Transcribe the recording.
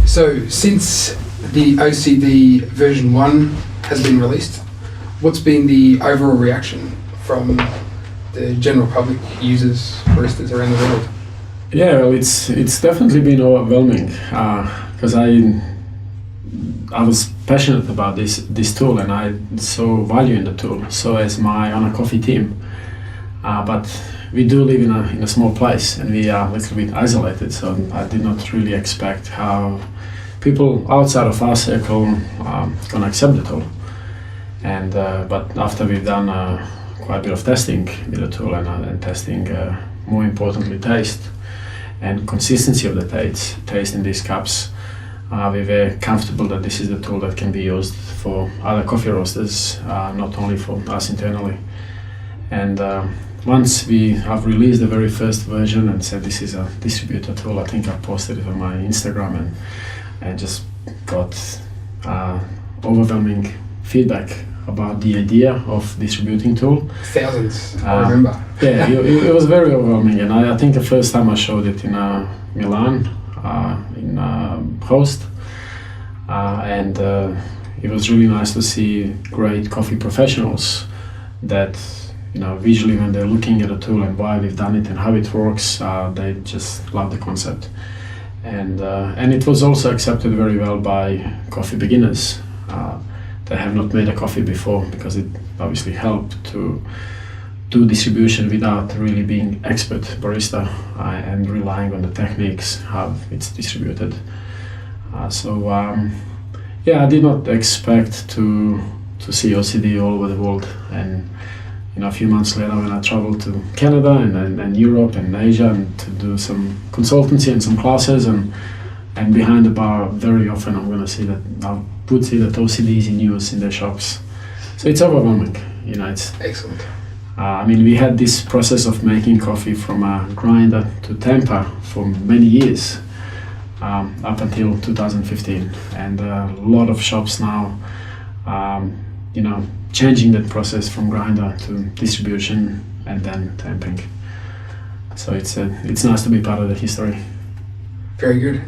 So since the OCD version 1 has been released, what's been the overall reaction from the general public, users, baristas around the world? Yeah, well, it's definitely been overwhelming because I was passionate about this tool, and I saw value in the tool. So as my on a coffee team, but we do live in a small place, and we are a little bit isolated. So I did not really expect how people outside of our circle gonna accept the tool. And but after we've done quite a bit of testing with the tool and testing, more importantly, taste and consistency of the taste in these cups, we were comfortable that this is the tool that can be used for other coffee roasters, not only for us internally. And once we have released the very first version and said this is a distributor tool, I think I posted it on my Instagram and just got overwhelming feedback about the idea of distributing tool. Thousands, I remember. Yeah, it was very overwhelming, and I think the first time I showed it in Milan, in Host, and it was really nice to see great coffee professionals that, you know, visually when they're looking at a tool and why we've done it and how it works, they just love the concept. And it was also accepted very well by coffee beginners. They have not made a coffee before, because it obviously helped to do distribution without really being expert barista and relying on the techniques, how it's distributed. Yeah, I did not expect to see OCD all over the world. And you know, a few months later, when I traveled to Canada and Europe and Asia and to do some consultancy and some classes, and behind the bar, very often I would see that OCD is in use in their shops. So it's overwhelming, you know. It's excellent. I mean, we had this process of making coffee from a grinder to temper for many years, up until 2015, and a lot of shops now, you know, changing that process from grinder to distribution and then tamping. So it's nice to be part of the history. Very good.